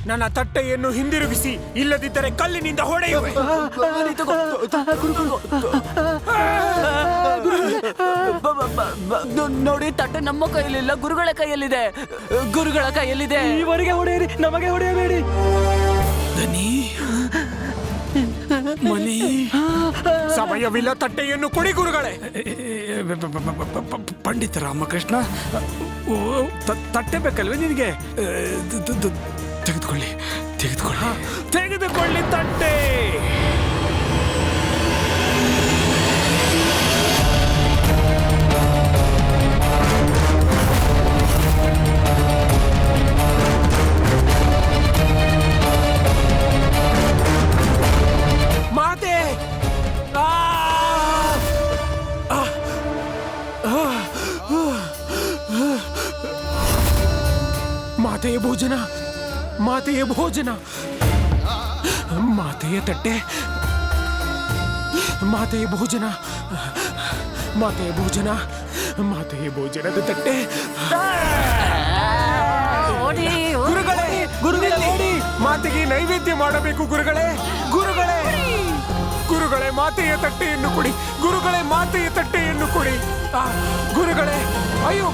ನನ್ನ ತಟ್ಟೆಯನ್ನು ಹಿಂದಿರುಗಿಸಿ, ಇಲ್ಲದಿದ್ದರೆ ಕಲ್ಲಿನಿಂದ ಹೊಡೆಯುವೆ. ನೋಡಿ, ತಟ್ಟೆ ನಮ್ಮ ಕೈಯಲ್ಲಿಲ್ಲ, ಗುರುಗಳ ಕೈಯಲ್ಲಿದೆ. ಗುರುಗಳ ಕೈಯಲ್ಲಿದೆ. ಇವರಿಗೆ ಹೊಡೆಯಿರಿ, ನಮಗೆ ಹೊಡೆಯಬೇಡಿ. ದನಿ ಮನೆ ಸಮಯವಿಲ್ಲ, ತಟ್ಟೆಯನ್ನು ಕೊಡಿ ಗುರುಗಳೇ. ಪಂಡಿತ ರಾಮಕೃಷ್ಣ, ತಟ್ಟೆ ಬೇಕಲ್ವೇ ನಿನಗೆ? ತೆಗೆದುಕೊಳ್ಳಿ ತೆಗೆದುಕೊಳ್ಳಿ ತೆಗೆದುಕೊಳ್ಳಿ ತಟ್ಟೆ. ಮಾತೆ, ಮಾತೆಯ ಭೋಜನ, ಮಾತೆಯ ಭೋಜನ, ಮಾತೆಯ ತಟ್ಟೆ, ಮಾತೆಯ ಭೋಜನ, ಮಾತೆಯ ಭೋಜನ, ಮಾತೆಯ ಭೋಜನದ ತಟ್ಟೆ. ಗುರುಗಳೇ, ಗುರುಗಳೇ, ಮಾತೆಗೆ ನೈವೇದ್ಯ ಮಾಡಬೇಕು ಗುರುಗಳೇ. ಗುರುಗಳೇ, ಗುರುಗಳೇ, ಮಾತೆಯ ತಟ್ಟೆಯನ್ನು ಕೊಡಿ. ಗುರುಗಳೇ, ಮಾತೆಯ ತಟ್ಟೆಯನ್ನು ಕೊಡಿ. ಗುರುಗಳೇ, ಅಯ್ಯೋ,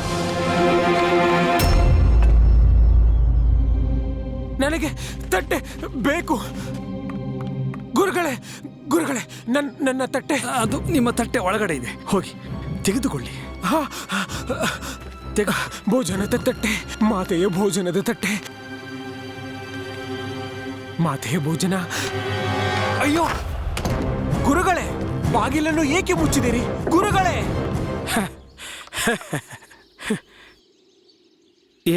ನನಗೆ ತಟ್ಟೆ ಬೇಕು. ಗುರುಗಳೇ, ಗುರುಗಳೇ, ನನ್ನ ತಟ್ಟೆ. ಅದು ನಿಮ್ಮ ತಟ್ಟೆ ಒಳಗಡೆ ಇದೆ, ಹೋಗಿ ತೆಗೆದುಕೊಳ್ಳಿ. ಭೋಜನದ ತಟ್ಟೆ, ಮಾತೆಯ ಭೋಜನದ ತಟ್ಟೆ, ಮಾತೆಯ ಭೋಜನ. ಅಯ್ಯೋ ಗುರುಗಳೇ, ಬಾಗಿಲನ್ನು ಏಕೆ ಮುಚ್ಚಿದಿರಿ ಗುರುಗಳೇ?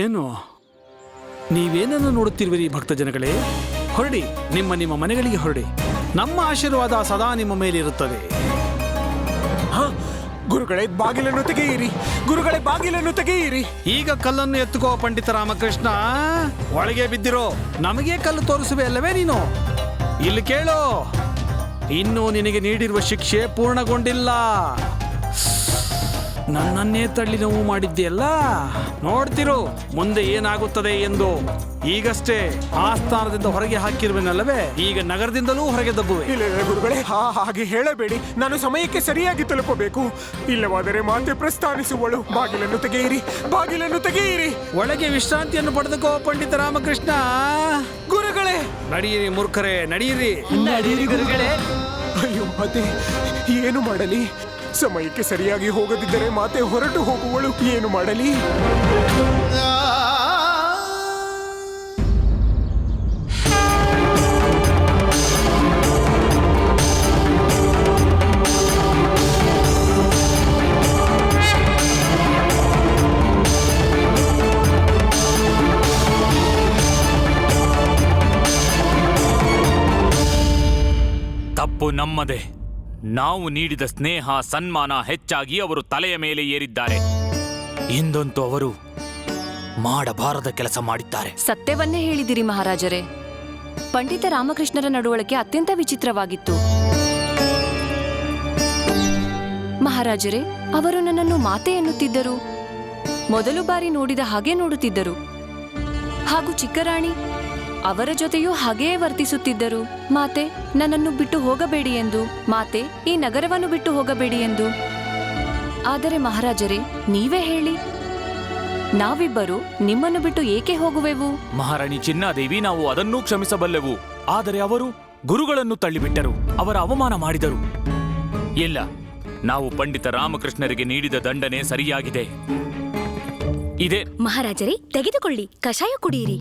ಏನು ನೀವೇನನ್ನು ನೋಡುತ್ತಿರುವಿರಿ ಭಕ್ತ ಜನಗಳೇ? ಹೊರಡಿ, ನಿಮ್ಮ ನಿಮ್ಮ ಮನೆಗಳಿಗೆ ಹೊರಡಿ. ನಮ್ಮ ಆಶೀರ್ವಾದ ಸದಾ ನಿಮ್ಮ ಮೇಲಿರುತ್ತದೆ. ಗುರುಗಳೇ, ಬಾಗಿಲನ್ನು ತೆಗೆಯಿರಿ. ಗುರುಗಳೇ, ಬಾಗಿಲನ್ನು ತೆಗೆಯಿರಿ. ಈಗ ಕಲ್ಲನ್ನು ಎತ್ತುಕೋ ಪಂಡಿತ ರಾಮಕೃಷ್ಣ. ಒಳಗೆ ಬಿದ್ದಿರೋ, ನಮಗೆ ಕಲ್ಲು ತೋರಿಸುವೆ ಅಲ್ಲವೇ ನೀನು? ಇಲ್ಲಿ ಕೇಳು, ಇನ್ನೂ ನಿನಗೆ ನೀಡಿರುವ ಶಿಕ್ಷೆ ಪೂರ್ಣಗೊಂಡಿಲ್ಲ. ನನ್ನನ್ನೇ ತಳ್ಳಿ ನೋವು ಮಾಡಿದ್ದೀಯಲ್ಲ, ನೋಡ್ತಿರು ಮುಂದೆ ಏನಾಗುತ್ತದೆ ಎಂದು. ಈಗಷ್ಟೇ ಆಸ್ಥಾನದಿಂದ ಹೊರಗೆ ಹಾಕಿರುವೆನಲ್ಲವೇ, ಈಗ ನಗರದಿಂದಲೂ ಹೊರಗೆ ದಬ್ಬುವೆ. ಇಲ್ಲ ಗುರುಗಳೇ, ಹಾಗೆ ಹೇಳಬೇಡಿ. ನಾನು ಸಮಯಕ್ಕೆ ಸರಿಯಾಗಿ ತಲುಪಬೇಕು, ಇಲ್ಲವಾದರೆ ಮಾತೆ ಪ್ರಸ್ಥಾನಿಸುವಳು. ಬಾಗಿಲನ್ನು ತೆಗೆಯಿರಿ, ಬಾಗಿಲನ್ನು ತೆಗೆಯಿರಿ. ಒಳಗೆ ವಿಶ್ರಾಂತಿಯನ್ನು ಪಡೆದುಕೋ ಪಂಡಿತ ರಾಮಕೃಷ್ಣ. ಗುರುಗಳೇ, ನಡೆಯಿರಿ ಮೂರ್ಖರೇ, ನಡೆಯಿರಿ. ನಡೀರಿ ಗುರುಗಳೇ. ಅಯ್ಯೋ ಮಾತೆ, ಏನು ಮಾಡಲಿ? ಸಮಯಕ್ಕೆ ಸರಿಯಾಗಿ ಹೋಗದಿದ್ದರೆ ಮಾತೆ ಹೊರಟು ಹೋಗುವಳು. ಏನು ಮಾಡಲಿ? ತಪ್ಪು ನಮ್ಮದೇ. ನಾವು ನೀಡಿದ ಸ್ನೇಹ ಸನ್ಮಾನ ಹೆಚ್ಚಾಗಿ ಅವರು ತಲೆಯ ಮೇಲೆ ಏರಿದ್ದಾರೆ. ಇಂದಂತೂ ಅವರು ಮಾಡಬಾರದ ಕೆಲಸ ಮಾಡಿದ್ದಾರೆ. ಸತ್ಯವನ್ನೇ ಹೇಳಿದಿರಿ ಮಹಾರಾಜರೇ. ಪಂಡಿತ ರಾಮಕೃಷ್ಣರ ನಡವಳಿಕೆ ಅತ್ಯಂತ ವಿಚಿತ್ರವಾಗಿತ್ತು. ಮಹಾರಾಜರೇ, ಅವರು ನನ್ನನ್ನು ಮಾತೆ ಎನ್ನುತ್ತಿದ್ದರು. ಮೊದಲು ಬಾರಿ ನೋಡಿದ ಹಾಗೆ ನೋಡುತ್ತಿದ್ದರು. ಹಾಗೂ ಚಿಕ್ಕರಾಣಿ ಅವರ ಜೊತೆಯೂ ಹಾಗೆಯೇ ವರ್ತಿಸುತ್ತಿದ್ದರು. ಮಾತೆ, ನನ್ನನ್ನು ಬಿಟ್ಟು ಹೋಗಬೇಡಿ ಎಂದು, ಮಾತೆ, ಈ ನಗರವನ್ನು ಬಿಟ್ಟು ಹೋಗಬೇಡಿ ಎಂದು. ಆದರೆ ಮಹಾರಾಜರೇ, ನೀವೇ ಹೇಳಿ, ನಾವಿಬ್ಬರು ನಿಮ್ಮನ್ನು ಬಿಟ್ಟು ಏಕೆ ಹೋಗುವೆವು? ಮಹಾರಾಣಿ ಚಿನ್ನಾದೇವಿ, ನಾವು ಅದನ್ನೂ ಕ್ಷಮಿಸಬಲ್ಲೆವು. ಆದರೆ ಅವರು ಗುರುಗಳನ್ನು ತಳ್ಳಿಬಿಟ್ಟರು, ಅವರ ಅವಮಾನ ಮಾಡಿದರು. ಇಲ್ಲ, ನಾವು ಪಂಡಿತ ರಾಮಕೃಷ್ಣರಿಗೆ ನೀಡಿದ ದಂಡನೆ ಸರಿಯಾಗಿದೆ. ಇದೆ ಮಹಾರಾಜರೇ, ತೆಗೆದುಕೊಳ್ಳಿ, ಕಷಾಯ ಕುಡಿಯಿರಿ.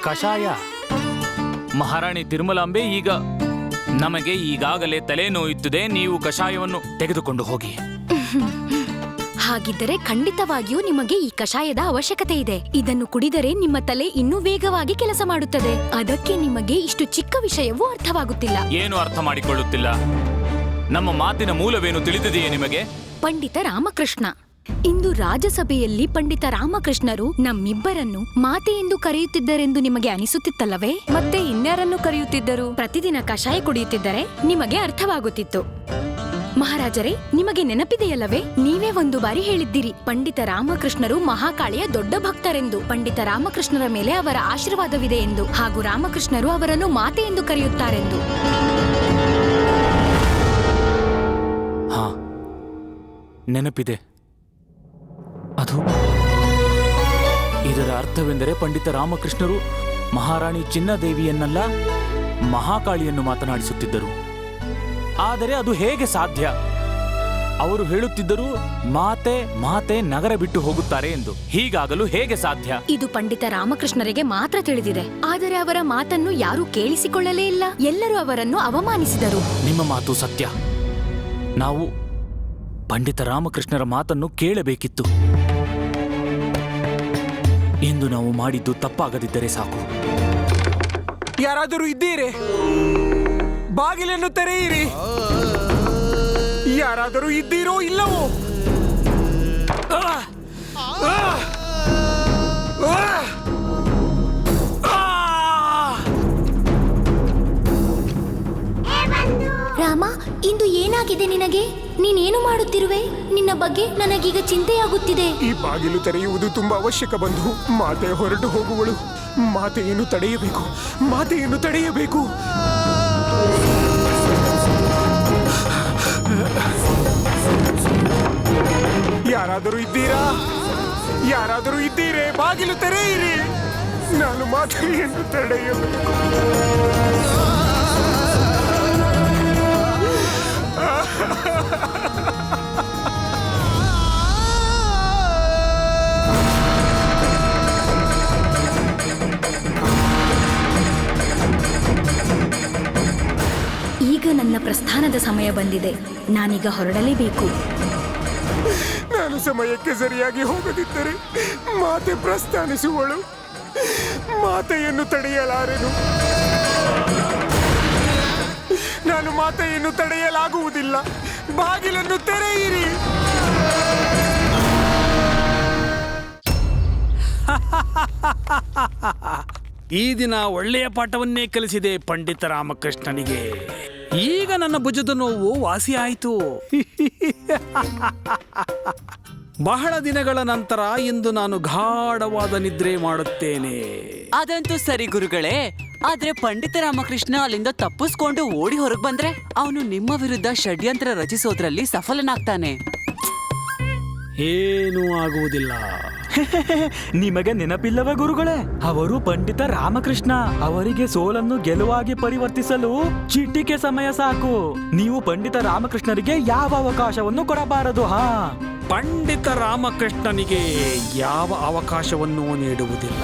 ಕಷಾಯ? ಮಹಾರಾಣಿ ತಿರುಮಲಾಂಬೆ, ಈಗ ನಮಗೆ ಈಗಾಗಲೇ ತಲೆನೋಯುತ್ತಿದೆ. ನೀವು ಕಷಾಯವನ್ನು ತೆಗೆದುಕೊಂಡು ಹೋಗಿ. ಹಾಗಿದ್ದರೆ ಖಂಡಿತವಾಗಿಯೂ ನಿಮಗೆ ಈ ಕಷಾಯದ ಅವಶ್ಯಕತೆ ಇದೆ. ಇದನ್ನು ಕುಡಿದರೆ ನಿಮ್ಮ ತಲೆ ಇನ್ನೂ ವೇಗವಾಗಿ ಕೆಲಸ ಮಾಡುತ್ತದೆ. ಅದಕ್ಕೆ ನಿಮಗೆ ಇಷ್ಟು ಚಿಕ್ಕ ವಿಷಯವೂ ಅರ್ಥವಾಗುತ್ತಿಲ್ಲ. ಏನು ಅರ್ಥ ಮಾಡಿಕೊಳ್ಳುತ್ತಿಲ್ಲ? ನಮ್ಮ ಮಾತಿನ ಮೂಲವೇನು ತಿಳಿದಿದೆಯೇ ನಿಮಗೆ? ಪಂಡಿತ ರಾಮಕೃಷ್ಣ, ಇಂದು ರಾಜಸಭೆಯಲ್ಲಿ ಪಂಡಿತ ರಾಮಕೃಷ್ಣರು ನಮ್ಮಿಬ್ಬರನ್ನು ಮಾತೆ ಎಂದು ಕರೆಯುತ್ತಿದ್ದರೆಂದು ನಿಮಗೆ ಅನಿಸುತ್ತಿತ್ತಲ್ಲವೇ? ಮತ್ತೆ ಇನ್ಯಾರನ್ನು ಕರೆಯುತ್ತಿದ್ದರು? ಪ್ರತಿದಿನ ಕಷಾಯ ಕುಡಿಯುತ್ತಿದ್ದರೆ ನಿಮಗೆ ಅರ್ಥವಾಗುತ್ತಿತ್ತು. ಮಹಾರಾಜರೇ, ನಿಮಗೆ ನೆನಪಿದೆಯಲ್ಲವೇ? ನೀವೇ ಒಂದು ಬಾರಿ ಹೇಳಿದ್ದಿರಿ, ಪಂಡಿತ ರಾಮಕೃಷ್ಣರು ಮಹಾಕಾಳಿಯ ದೊಡ್ಡ ಭಕ್ತರೆಂದು. ಪಂಡಿತ ರಾಮಕೃಷ್ಣರ ಮೇಲೆ ಅವರ ಆಶೀರ್ವಾದವಿದೆ ಎಂದು, ಹಾಗೂ ರಾಮಕೃಷ್ಣರು ಅವರನ್ನು ಮಾತೆ ಎಂದು ಕರೆಯುತ್ತಾರೆಂದು. ಹಾ, ನೆನಪಿದೆ. ಅದು ಇದರ ಅರ್ಥವೆಂದರೆ ಪಂಡಿತ ರಾಮಕೃಷ್ಣರು ಮಹಾರಾಣಿ ಚಿನ್ನದೇವಿಯನ್ನಲ್ಲ, ಮಹಾಕಾಳಿಯನ್ನು ಮಾತನಾಡಿಸುತ್ತಿದ್ದರು. ಆದರೆ ಅದು ಹೇಗೆ ಸಾಧ್ಯ? ಅವರು ಹೇಳುತ್ತಿದ್ದರು, ಮಾತೆ ನಗರ ಬಿಟ್ಟು ಹೋಗುತ್ತಾರೆ ಎಂದು. ಹೀಗಾಗಲು ಹೇಗೆ ಸಾಧ್ಯ? ಇದು ಪಂಡಿತ ರಾಮಕೃಷ್ಣರಿಗೆ ಮಾತ್ರ ತಿಳಿದಿದೆ. ಆದರೆ ಅವರ ಮಾತನ್ನು ಯಾರೂ ಕೇಳಿಸಿಕೊಳ್ಳಲೇ ಇಲ್ಲ. ಎಲ್ಲರೂ ಅವರನ್ನು ಅವಮಾನಿಸಿದರು. ನಿಮ್ಮ ಮಾತು ಸತ್ಯ. ನಾವು ಪಂಡಿತ ರಾಮಕೃಷ್ಣರ ಮಾತನ್ನು ಕೇಳಬೇಕಿತ್ತು. ಇಂದು ನಾವು ಮಾಡಿದ್ದು ತಪ್ಪಾಗದಿದ್ದರೆ ಸಾಕು. ಯಾರಾದರೂ ಇದ್ದೀರೇ? ಬಾಗಿಲನ್ನು ತೆರೆಯಿರಿ. ಯಾರಾದರೂ ಇದ್ದೀರೋ ಇಲ್ಲವೋ? ರಾಮ, ಇಂದು ಏನಾಗಿದೆ ನಿನಗೆ? ನೀನೇನು ಮಾಡುತ್ತಿರುವೆ? ನಿನ್ನ ಬಗ್ಗೆ ನನಗೀಗ ಚಿಂತೆಯಾಗುತ್ತಿದೆ. ಈ ಬಾಗಿಲು ತೆರೆಯುವುದು ತುಂಬಾ ಅವಶ್ಯಕ ಬಂಧು. ಮಾತೆ ಹೊರಟು ಹೋಗುವಳು. ಮಾತೆಯನ್ನು ತಡೆಯಬೇಕು, ಮಾತೆಯನ್ನು ತಡೆಯಬೇಕು. ಯಾರಾದರೂ ಇದ್ದೀರಾ? ಯಾರಾದರೂ ಇದ್ದೀರೇ? ಬಾಗಿಲು ತೆರೆಯಿರಿ. ನಾನು ಮಾತೆಯನ್ನು ತಡೆಯಬೇಕು. ಈಗ ನನ್ನ ಪ್ರಸ್ಥಾನದ ಸಮಯ ಬಂದಿದೆ. ನಾನೀಗ ಹೊರಡಲೇಬೇಕು. ನಾನು ಸಮಯಕ್ಕೆ ಸರಿಯಾಗಿ ಹೋಗದಿದ್ದರೆ ಮಾತೆ ಪ್ರಸ್ಥಾನಿಸುವಳು. ಮಾತೆಯನ್ನು ತಡೆಯಲಾರೆನು. ನಾನು ಮಾತೆಯನ್ನು ತಡೆಯಲಾಗುವುದಿಲ್ಲ. ಬಾಗಿಲನ್ನು ತೆರೆಯಿರಿ. ಈ ದಿನ ಒಳ್ಳೆಯ ಪಾಠವನ್ನೇ ಕಲಿಸಿದೆ ಪಂಡಿತ ರಾಮಕೃಷ್ಣನಿಗೆ. ಈಗ ನನ್ನ ಭುಜದ ನೋವು ವಾಸಿಯಾಯಿತು. ಬಹಳ ದಿನಗಳ ನಂತರ ಇಂದು ನಾನು ಗಾಢವಾದ ನಿದ್ರೆ ಮಾಡುತ್ತೇನೆ. ಅದಂತೂ ಸರಿ ಗುರುಗಳೇ. ಆದ್ರೆ ಪಂಡಿತ ರಾಮಕೃಷ್ಣ ಅಲ್ಲಿಂದ ತಪ್ಪಿಸ್ಕೊಂಡು ಓಡಿ ಹೊರಗೆ ಬಂದ್ರೆ ಅವನು ನಿಮ್ಮ ವಿರುದ್ಧ ಷಡ್ಯಂತ್ರ ರಚಿಸೋದ್ರಲ್ಲಿ ಸಫಲನಾಗ್ತಾನೆ. ಏನೂ ಆಗುವುದಿಲ್ಲ. ನಿಮಗೆ ನೆನಪಿಲ್ಲವೇ ಗುರುಗಳೇ? ಅವರು ಪಂಡಿತ ರಾಮಕೃಷ್ಣ. ಅವರಿಗೆ ಸೋಲನ್ನು ಗೆಲುವಾಗಿ ಪರಿವರ್ತಿಸಲು ಚಿಟಿಕೆ ಸಮಯ ಸಾಕು. ನೀವು ಪಂಡಿತ ರಾಮಕೃಷ್ಣರಿಗೆ ಯಾವ ಅವಕಾಶವನ್ನು ಕೊಡಬಾರದು. ಪಂಡಿತ ರಾಮಕೃಷ್ಣನಿಗೆ ಯಾವ ಅವಕಾಶವನ್ನೂ ನೀಡುವುದಿಲ್ಲ.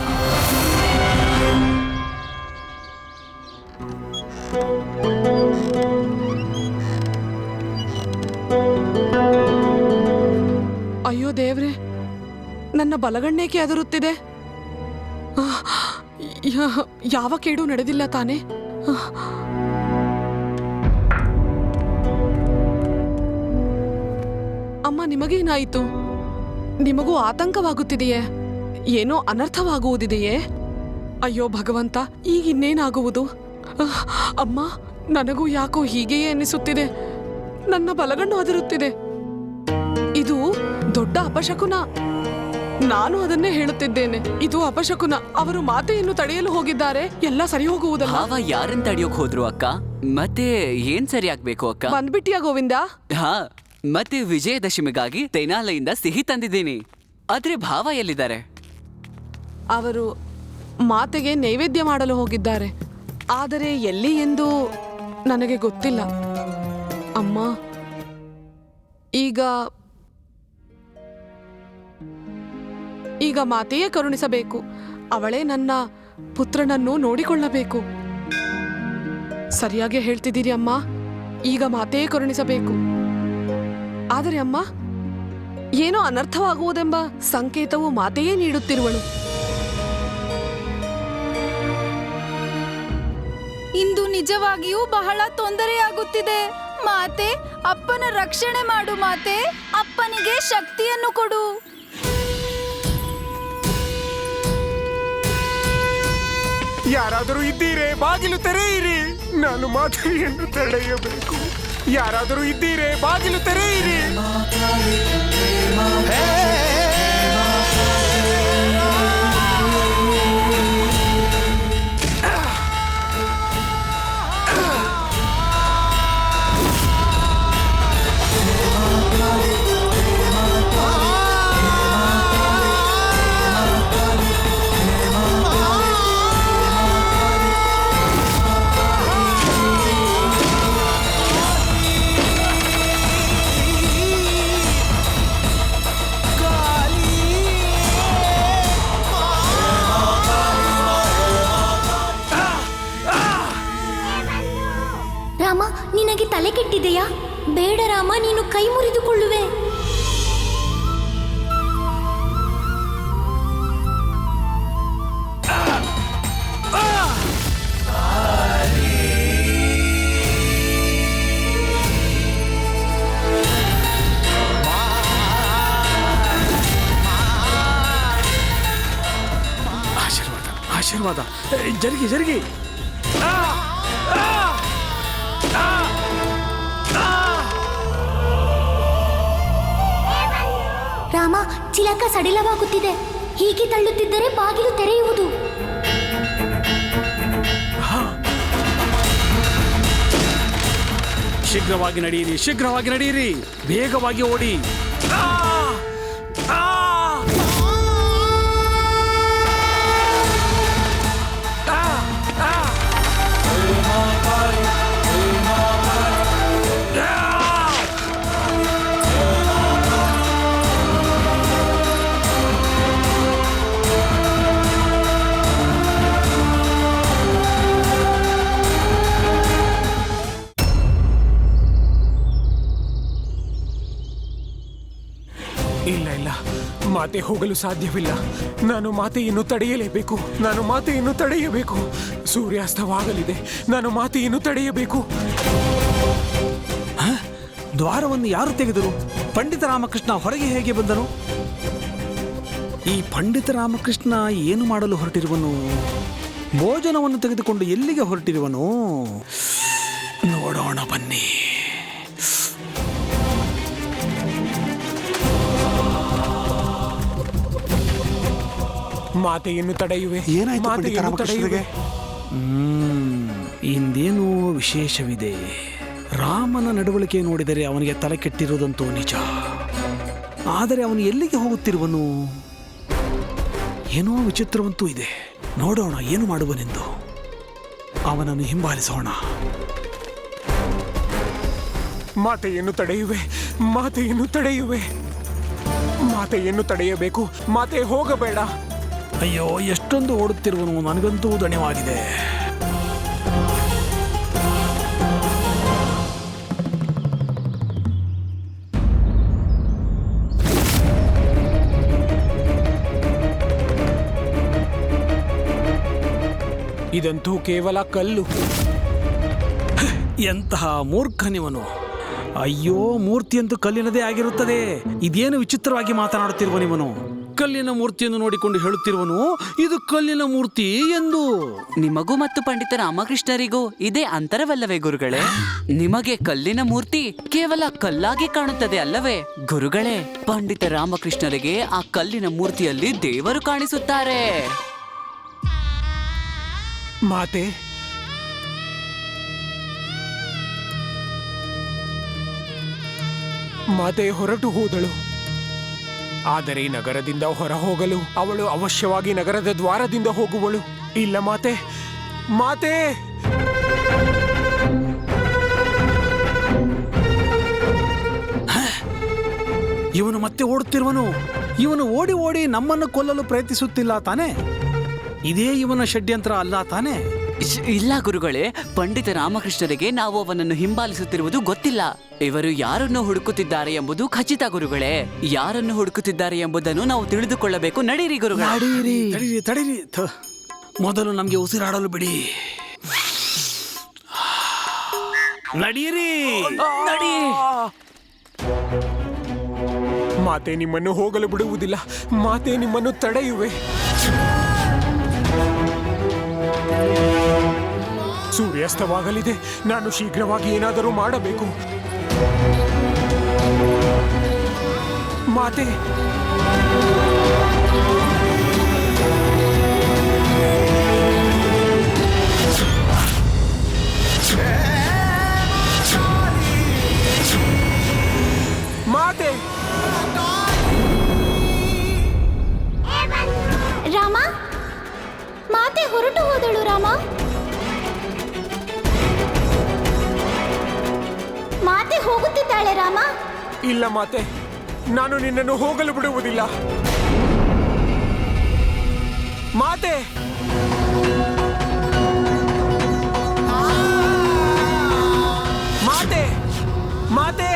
ಅಯ್ಯೋ ದೇವ್ರೆ, ನನ್ನ ಬಲಗಣ್ಣೇಕೆ ಅದರುತ್ತಿದೆ. ಯಾವ ಕೇಡು ನಡೆದಿಲ್ಲ ತಾನೆ? ಅಮ್ಮ, ನಿಮಗೇನಾಯಿತು? ನಿಮಗೂ ಆತಂಕವಾಗುತ್ತಿದೆಯೇ? ಏನೋ ಅನರ್ಥವಾಗುವುದಿದೆಯೇ? ಅಯ್ಯೋ ಭಗವಂತ, ಈಗ ಇನ್ನೇನಾಗುವುದು? ಅಮ್ಮ, ನನಗೂ ಯಾಕೋ ಹೀಗೆಯೇ ಎನ್ನಿಸುತ್ತಿದೆ. ನನ್ನ ಬಲಗಣ್ಣು ಅದರುತ್ತಿದೆ. ಇದು ದೊಡ್ಡ ಅಪಶಕುನ. ನಾನು ಅದನ್ನೇ ಹೇಳುತ್ತಿದ್ದೇನೆ. ಇದು ಅಪಶಕುನ. ಅವರು ಮಾತೆಯನ್ನು ತಡೆಯಲು ಹೋಗಿದ್ದಾರೆ. ಎಲ್ಲ ಸರಿ ಹೋಗುವುದಲ್ಲ. ಭಾವ ಯಾರನ್ನ ತಡೆಯೋಕ್ ಹೋದ್ರು ಅಕ್ಕ? ಮತ್ತೆ ಏನ್ ಸರಿ ಆಗ್ಬೇಕು ಅಕ್ಕ? ಬಂದ್ಬಿಟ್ಟಿಯಾ ಗೋವಿಂದ? ಹಾ, ಮತ್ತೆ ವಿಜಯದಶಮಿಗಾಗಿ ತೈನಾಲೆಯಿಂದ ಸಿಹಿ ತಂದಿದ್ದೀನಿ. ಆದ್ರೆ ಭಾವ ಎಲ್ಲಿದ್ದಾರೆ? ಅವರು ಮಾತೆಗೆ ನೈವೇದ್ಯ ಮಾಡಲು ಹೋಗಿದ್ದಾರೆ. ಆದರೆ ಎಲ್ಲಿ ಎಂದು ನನಗೆ ಗೊತ್ತಿಲ್ಲ. ಅಮ್ಮ, ಈಗ ಮಾತೆಯೇ ಕರುಣಿಸಬೇಕು. ಅವಳೇ ನನ್ನ ಪುತ್ರನನ್ನು ನೋಡಿಕೊಳ್ಳಬೇಕು. ಸರಿಯಾಗಿ ಹೇಳ್ತಿದ್ದೀರಿ ಅಮ್ಮ. ಈಗ ಮಾತೆಯೇ ಕರುಣಿಸಬೇಕು. ಆದರೆ ಅಮ್ಮ, ಏನೋ ಅನರ್ಥವಾಗುವುದೆಂಬ ಸಂಕೇತವು ಮಾತೆಯೇ ನೀಡುತ್ತಿರುವಳು. ಇಂದು ನಿಜವಾಗಿಯೂ ಬಹಳ ತೊಂದರೆಯಾಗುತ್ತಿದೆ. ಮಾತೆ, ಅಪ್ಪನ ರಕ್ಷಣೆ ಮಾಡು ಮಾತೆ. ಅಪ್ಪನಿಗೆ ಶಕ್ತಿಯನ್ನು ಕೊಡು. ಯಾರಾದರೂ ಇದ್ದೀರೇ? ಬಾಗಿಲು ತೆರೆಯಿರಿ. ನಾನು ಮಾತೆಯನ್ನು ತಡೆಯಬೇಕು. ಯಾರಾದರೂ ಇದ್ದೀರೇ? ಬಾಗಿಲು ತೆರೆಯಿರಿ. ರಾಮ, ನಿನಗೆ ತಲೆ ಕೆಟ್ಟಿದೆಯಾ? ಬೇಡ ರಾಮ, ನೀನು ಕೈ ಮುರಿದುಕೊಳ್ಳುವೆ. ಆಶೀರ್ವಾದ, ಆಶೀರ್ವಾದ. ಜರುಗಿ ಜರುಗಿ. ರಾಮ, ಚಿಲಕ ಸಡಿಲವಾಗುತ್ತಿದೆ. ಹೀಗೆ ತಳ್ಳುತ್ತಿದ್ದರೆ ಬಾಗಿಲು ತೆರೆಯುವುದು. ಶೀಘ್ರವಾಗಿ ನಡೆಯಿರಿ, ಶೀಘ್ರವಾಗಿ ನಡೆಯಿರಿ, ಬೇಗವಾಗಿ ಓಡಿ. ಇಲ್ಲ ಇಲ್ಲ, ಮಾತೆ ಹೋಗಲು ಸಾಧ್ಯವಿಲ್ಲ. ನಾನು ಮಾತೆಯನ್ನು ತಡೆಯಲೇಬೇಕು. ನಾನು ಮಾತೆಯನ್ನು ತಡೆಯಬೇಕು. ಸೂರ್ಯಾಸ್ತವಾಗಲಿದೆ. ನಾನು ಮಾತೆಯನ್ನು ತಡೆಯಬೇಕು. ದ್ವಾರವನ್ನು ಯಾರು ತೆಗೆದರು? ಪಂಡಿತ ರಾಮಕೃಷ್ಣ ಹೊರಗೆ ಹೇಗೆ ಬಂದನು? ಈ ಪಂಡಿತ ರಾಮಕೃಷ್ಣ ಏನು ಮಾಡಲು ಹೊರಟಿರುವನು? ಭೋಜನವನ್ನು ತೆಗೆದುಕೊಂಡು ಎಲ್ಲಿಗೆ ಹೊರಟಿರುವನು? ನೋಡೋಣ ಬನ್ನಿ. ಮಾತೆಯನ್ನು ತಡೆಯುವೆ. ಏನಾಯ್ತು ಪಂಡಿತ ಮಾತೆಯನ್ನು ರಾಮಕೃಷ್ಣರಿಗೆ? ಇಂದೇನೋ ವಿಶೇಷವಿದೆ. ರಾಮನ ನಡವಳಿಕೆ ನೋಡಿದರೆ ಅವನಿಗೆ ತಲೆ ಕೆಟ್ಟಿರುವುದಂತೂ ನಿಜ. ಆದರೆ ಅವನು ಎಲ್ಲಿಗೆ ಹೋಗುತ್ತಿರುವನು? ಏನೋ ವಿಚಿತ್ರವಂತೂ ಇದೆ. ನೋಡೋಣ ಏನು ಮಾಡುವನೆಂದು. ಅವನನ್ನು ಹಿಂಬಾಲಿಸೋಣ. ಮಾತೆಯನ್ನು ತಡೆಯುವೆ. ಮಾತೆಯನ್ನು ತಡೆಯುವೆ. ಮಾತೆಯನ್ನು ತಡೆಯಬೇಕು. ಮಾತೆ ಹೋಗಬೇಡ. ಅಯ್ಯೋ, ಎಷ್ಟೊಂದು ಓಡುತ್ತಿರುವನು. ನನಗಂತೂ ದಣಿವಾಗಿದೆ. ಇದಂತೂ ಕೇವಲ ಕಲ್ಲು. ಎಂತಹ ಮೂರ್ಖನಿವನು. ಅಯ್ಯೋ, ಮೂರ್ತಿಯಂತೂ ಕಲ್ಲಿನದೇ ಆಗಿರುತ್ತದೆ. ಇದೇನು ವಿಚಿತ್ರವಾಗಿ ಮಾತನಾಡುತ್ತಿರುವನಿವನು. ಕಲ್ಲಿನ ಮೂರ್ತಿಯನ್ನು ನೋಡಿಕೊಂಡು ಹೇಳುತ್ತಿರುವನು ಇದು ಕಲ್ಲಿನ ಮೂರ್ತಿ ಎಂದು. ನಿಮಗೂ ಮತ್ತು ಪಂಡಿತ ರಾಮಕೃಷ್ಣರಿಗೂ ಇದೇ ಅಂತರವಲ್ಲವೇ ಗುರುಗಳೇ? ನಿಮಗೆ ಕಲ್ಲಿನ ಮೂರ್ತಿ ಕೇವಲ ಕಲ್ಲಾಗಿ ಕಾಣುತ್ತದೆ ಅಲ್ಲವೇ ಗುರುಗಳೇ? ಪಂಡಿತ ರಾಮಕೃಷ್ಣರಿಗೆ ಆ ಕಲ್ಲಿನ ಮೂರ್ತಿಯಲ್ಲಿ ದೇವರು ಕಾಣಿಸುತ್ತಾರೆ. ಮಾತೆ, ಮಾತೆ ಹೊರಟು ಹೋದಳು. ಆದರೆ ನಗರದಿಂದ ಹೊರ ಹೋಗಲು ಅವಳು ಅವಶ್ಯವಾಗಿ ನಗರದ ದ್ವಾರದಿಂದ ಹೋಗುವಳು. ಇಲ್ಲ ಮಾತೆ, ಮಾತೆ. ಇವನು ಮತ್ತೆ ಓಡುತ್ತಿರುವನು. ಇವನು ಓಡಿ ಓಡಿ ನಮ್ಮನ್ನು ಕೊಲ್ಲಲು ಪ್ರಯತ್ನಿಸುತ್ತಿಲ್ಲ ತಾನೆ? ಇದೇ ಇವನ ಷಡ್ಯಂತ್ರ ಅಲ್ಲ ತಾನೆ? ಇಲ್ಲ ಗುರುಗಳೇ, ಪಂಡಿತ ರಾಮಕೃಷ್ಣರಿಗೆ ನಾವು ಅವನನ್ನು ಹಿಂಬಾಲಿಸುತ್ತಿರುವುದು ಗೊತ್ತಿಲ್ಲ. ಇವರು ಯಾರನ್ನು ಹುಡುಕುತ್ತಿದ್ದಾರೆ ಎಂಬುದು ಖಚಿತ ಗುರುಗಳೇ. ಯಾರನ್ನು ಹುಡುಕುತ್ತಿದ್ದಾರೆ ಎಂಬುದನ್ನು ನಾವು ತಿಳಿದುಕೊಳ್ಳಬೇಕು. ನಡೀರಿ ಗುರುಗಳೇ. ತಡೀರಿ ತಡೀರಿ. ಮೊದಲು ನಮ್ಗೆ ಉಸಿರಾಡಲು ಬಿಡಿ. ನಡೀರಿ. ಮಾತೆ ನಿಮ್ಮನ್ನು ಹೋಗಲು ಬಿಡುವುದಿಲ್ಲ. ಮಾತೆ ನಿಮ್ಮನ್ನು ತಡೆಯುವೆ. ಸೂರ್ಯಾಸ್ತವಾಗಲಿದೆ. ನಾನು ಶೀಘ್ರವಾಗಿ ಏನಾದರೂ ಮಾಡಬೇಕು. ಮಾತೆ, ಮಾತೆ, ರಾಮ, ಮಾತೆ ಹೊರಟು ಹೋದಳು. ರಾಮ, ಮಾತೆ ಹೋಗುತ್ತಿದ್ದಾಳೆ. ರಾಮ, ಇಲ್ಲ ಮಾತೆ, ನಾನು ನಿನ್ನನ್ನು ಹೋಗಲು ಬಿಡುವುದಿಲ್ಲ. ಮಾತೆ, ಮಾತೆ, ಮಾತೆ,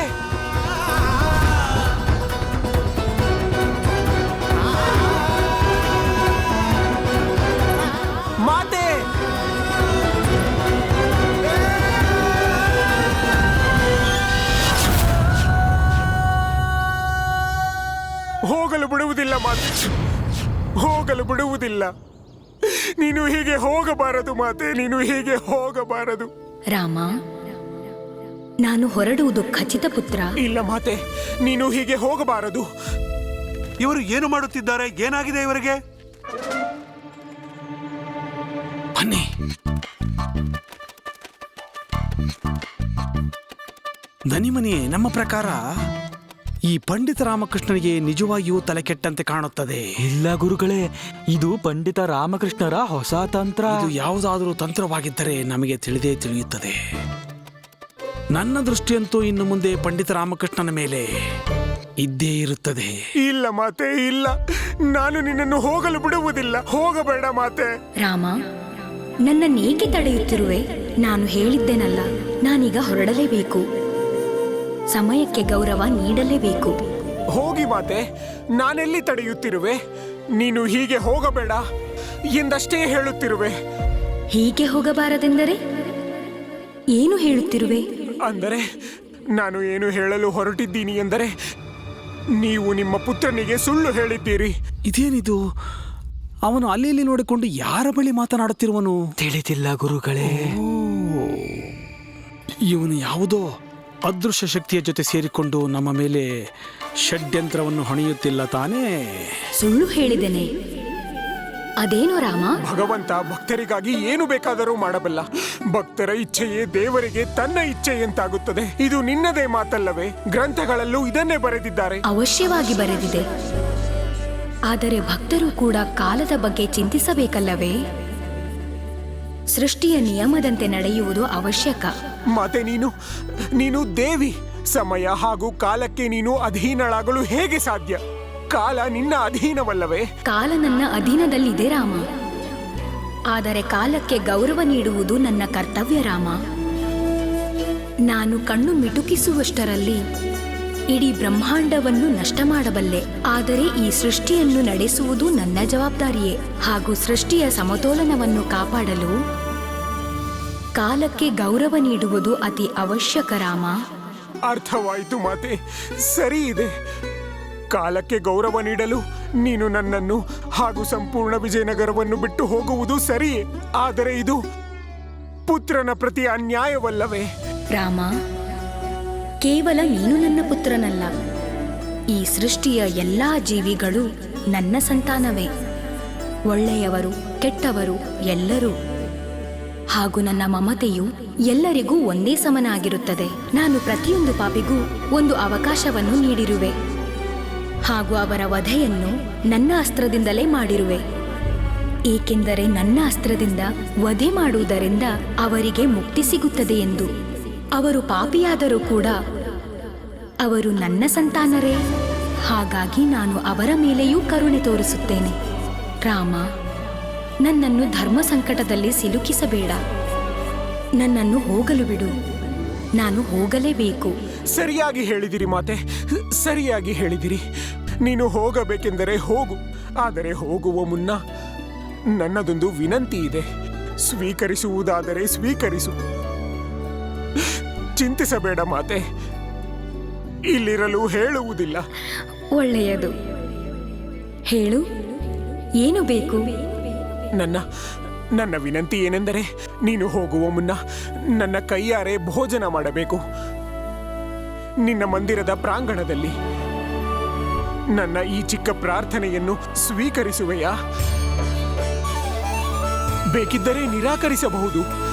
ಮಾತೆ, ಹೋಗಲು ಬಿಡುವುದಿಲ್ಲ ಮಾತೆ, ಹೋಗಲು ಬಿಡುವುದಿಲ್ಲ. ನೀನು ಹೀಗೆ ಹೋಗಬಾರದು ಮಾತೆ, ನೀನು ಹೀಗೆ ಹೋಗಬಾರದು. ರಾಮ, ನಾನು ಹೊರಡುವುದು ಖಚಿತ ಪುತ್ರ. ಇಲ್ಲ ಮಾತೆ, ನೀನು ಹೀಗೆ ಹೋಗಬಾರದು. ಇವರು ಏನು ಮಾಡುತ್ತಿದ್ದಾರೆ? ಏನಾಗಿದೆ ಇವರಿಗೆ? ಬನ್ನಿ. ದನಿಮನಿ, ನಮ್ಮ ಪ್ರಕಾರ ಈ ಪಂಡಿತ ರಾಮಕೃಷ್ಣನಿಗೆ ನಿಜವಾಗಿಯೂ ತಲೆ ಕೆಟ್ಟಂತೆ ಕಾಣುತ್ತದೆ. ಇಲ್ಲ ಗುರುಗಳೇ, ಇದು ಪಂಡಿತ ರಾಮಕೃಷ್ಣರ ಹೊಸ ತಂತ್ರ. ಇದು ಯಾವುದಾದರೂ ತಂತ್ರವಾಗಿದ್ದರೆ ನಮಗೆ ತಿಳಿದೇ ತಿಳಿಯುತ್ತದೆ. ನನ್ನ ದೃಷ್ಟಿಯಂತೂ ಇನ್ನು ಮುಂದೆ ಪಂಡಿತ ರಾಮಕೃಷ್ಣನ ಮೇಲೆ ಇದ್ದೇ ಇರುತ್ತದೆ. ಇಲ್ಲ ಮಾತೆ, ಇಲ್ಲ, ನಾನು ನಿನ್ನನ್ನು ಹೋಗಲು ಬಿಡುವುದಿಲ್ಲ. ಹೋಗಬೇಡ ಮಾತೆ. ರಾಮ, ನನ್ನನ್ನೇಕೆ ತಡೆಯುತ್ತಿರುವೆ? ನಾನು ಹೇಳಿದ್ದೇನಲ್ಲ, ನಾನೀಗ ಹೊರಡಲೇಬೇಕು. ಸಮಯಕ್ಕೆ ಗೌರವ ನೀಡಲೇಬೇಕು. ಹೋಗಿ ಮಾತೆ, ನಾನೆಲ್ಲಿ ತಡೆಯುತ್ತಿರುವೆ? ನೀನು ಹೀಗೆ ಹೋಗಬೇಡ ಎಂದಷ್ಟೇ ಹೇಳುತ್ತಿರುವೆ. ಹೀಗೆ ಹೋಗಬಾರದೆಂದರೆ ಏನು ಹೇಳುತ್ತಿರುವೆ? ಅಂದರೆ ನಾನು ಏನು ಹೇಳಲು ಹೊರಟಿದ್ದೀನಿ ಎಂದರೆ, ನೀವು ನಿಮ್ಮ ಪುತ್ರನಿಗೆ ಸುಳ್ಳು ಹೇಳಿದ್ದೀರಿ. ಇದೇನಿದು? ಅವನು ಅಲ್ಲಿ ಇಲ್ಲಿ ನೋಡಿಕೊಂಡು ಯಾರ ಬಳಿ ಮಾತನಾಡುತ್ತಿರುವನು? ತಿಳಿದಿಲ್ಲ ಗುರುಗಳೇ. ಇವನು ಯಾವುದೋ ಅದೃಶ್ಯ ಶಕ್ತಿಯ ಜೊತೆ ಸೇರಿಕೊಂಡು ನಮ್ಮ ಮೇಲೆ ಷಡ್ಯಂತ್ರವನ್ನು ಹೊಣೆಯುತ್ತಿಲ್ಲ ತಾನೇ? ಸುಳ್ಳು ಹೇಳಿದೆನೆ. ಅದೇನು ರಾಮ? ಭಗವಂತ ಭಕ್ತರಿಗಾಗಿ ಏನು ಬೇಕಾದರೂ ಮಾಡಬಲ್ಲ. ಭಕ್ತರ ಇಚ್ಛೆಯೇ ದೇವರಿಗೆ ತನ್ನ ಇಚ್ಛೆ ಎಂತಾಗುತ್ತದೆ. ಇದು ನಿನ್ನದೇ ಮಾತಲ್ಲವೇ? ಗ್ರಂಥಗಳಲ್ಲೂ ಇದನ್ನೇ ಬರೆದಿದ್ದಾರೆ. ಅವಶ್ಯವಾಗಿ ಬರೆದಿದೆ. ಆದರೆ ಭಕ್ತರು ಕೂಡ ಕಾಲದ ಬಗ್ಗೆ ಚಿಂತಿಸಬೇಕಲ್ಲವೇ? ಸೃಷ್ಟಿಯ ನಿಯಮದಂತೆ ನಡೆಯುವುದು ಅವಶ್ಯಕ. ಮಾತೆ, ನೀನು ದೇವಿ. ಸಮಯ ಹಾಗೂ ಕಾಲಕ್ಕೆ ನೀನು ಅಧೀನಳಾಗಲು ಹೇಗೆ ಸಾಧ್ಯ? ಕಾಲ ನಿನ್ನ ಅಧೀನವಲ್ಲವೇ? ಕಾಲ ನನ್ನ ಅಧೀನದಲ್ಲಿದೆ ರಾಮ. ಆದರೆ ಕಾಲಕ್ಕೆ ಗೌರವ ನೀಡುವುದು ನನ್ನ ಕರ್ತವ್ಯ ರಾಮ. ನಾನು ಕಣ್ಣು ಮಿಟುಕಿಸುವಷ್ಟರಲ್ಲಿ ಇಡೀ ಬ್ರಹ್ಮಾಂಡವನ್ನು ನಷ್ಟ ಮಾಡಬಲ್ಲೆ. ಆದರೆ ಈ ಸೃಷ್ಟಿಯನ್ನು ನಡೆಸುವುದು ನನ್ನ ಜವಾಬ್ದಾರಿಯೇ. ಹಾಗೂ ಸೃಷ್ಟಿಯ ಸಮತೋಲನವನ್ನು ಕಾಪಾಡಲು ಕಾಲಕ್ಕೆ ಗೌರವ ನೀಡುವುದು ಅತಿ ಅವಶ್ಯಕ ರಾಮ. ಅರ್ಥವಾಯಿತು ಮಾತೆ, ಸರಿ ಇದೆ. ಕಾಲಕ್ಕೆ ಗೌರವ ನೀಡಲು ನೀನು ನನ್ನನ್ನು ಹಾಗೂ ಸಂಪೂರ್ಣ ವಿಜಯನಗರವನ್ನು ಬಿಟ್ಟು ಹೋಗುವುದು ಸರಿಯೇ. ಆದರೆ ಇದು ಪುತ್ರನ ಪ್ರತಿ ಅನ್ಯಾಯವಲ್ಲವೇ? ರಾಮ, ಕೇವಲ ನೀನು ನನ್ನ ಪುತ್ರನಲ್ಲ. ಈ ಸೃಷ್ಟಿಯ ಎಲ್ಲಾ ಜೀವಿಗಳು ನನ್ನ ಸಂತಾನವೇ. ಒಳ್ಳೆಯವರು ಕೆಟ್ಟವರು ಎಲ್ಲರೂ. ಹಾಗೂ ನನ್ನ ಮಮತೆಯು ಎಲ್ಲರಿಗೂ ಒಂದೇ ಸಮನಾಗಿರುತ್ತದೆ. ನಾನು ಪ್ರತಿಯೊಂದು ಪಾಪಿಗೂ ಒಂದು ಅವಕಾಶವನ್ನು ನೀಡಿರುವೆ. ಹಾಗೂ ಅವರ ವಧೆಯನ್ನು ನನ್ನ ಅಸ್ತ್ರದಿಂದಲೇ ಮಾಡಿರುವೆ. ಏಕೆಂದರೆ ನನ್ನ ಅಸ್ತ್ರದಿಂದ ವಧೆ ಮಾಡುವುದರಿಂದ ಅವರಿಗೆ ಮುಕ್ತಿ ಸಿಗುತ್ತದೆ ಎಂದು. ಅವರು ಪಾಪಿಯಾದರೂ ಕೂಡ ಅವರು ನನ್ನ ಸಂತಾನರೇ. ಹಾಗಾಗಿ ನಾನು ಅವರ ಮೇಲೆಯೂ ಕರುಣೆ ತೋರಿಸುತ್ತೇನೆ. ರಾಮ, ನನ್ನನ್ನು ಧರ್ಮ ಸಂಕಟದಲ್ಲಿ ಸಿಲುಕಿಸಬೇಡ. ನನ್ನನ್ನು ಹೋಗಲು ಬಿಡು. ನಾನು ಹೋಗಲೇಬೇಕು. ಸರಿಯಾಗಿ ಹೇಳಿದಿರಿ ಮಾತೆ, ಸರಿಯಾಗಿ ಹೇಳಿದಿರಿ. ನೀನು ಹೋಗಬೇಕೆಂದರೆ ಹೋಗು. ಆದರೆ ಹೋಗುವ ಮುನ್ನ ನನ್ನದೊಂದು ವಿನಂತಿ ಇದೆ. ಸ್ವೀಕರಿಸುವುದಾದರೆ ಸ್ವೀಕರಿಸು. ಚಿಂತಿಸಬೇಡ ಮಾತೆ, ಇಲ್ಲಿರಲು ಹೇಳುವುದಿಲ್ಲ. ಒಳ್ಳೆಯದು, ಹೇಳು, ಏನು ಬೇಕು? ನನ್ನ ವಿನಂತಿ ಏನೆಂದರೆ, ನೀನು ಹೋಗುವ ಮುನ್ನ ನನ್ನ ಕೈಯಾರೆ ಭೋಜನ ಮಾಡಬೇಕು. ನಿನ್ನ ಮಂದಿರದ ಪ್ರಾಂಗಣದಲ್ಲಿ ನನ್ನ ಈ ಚಿಕ್ಕ ಪ್ರಾರ್ಥನೆಯನ್ನು ಸ್ವೀಕರಿಸುವೆಯಾ? ಬೇಕಿದ್ದರೆ ನಿರಾಕರಿಸಬಹುದು.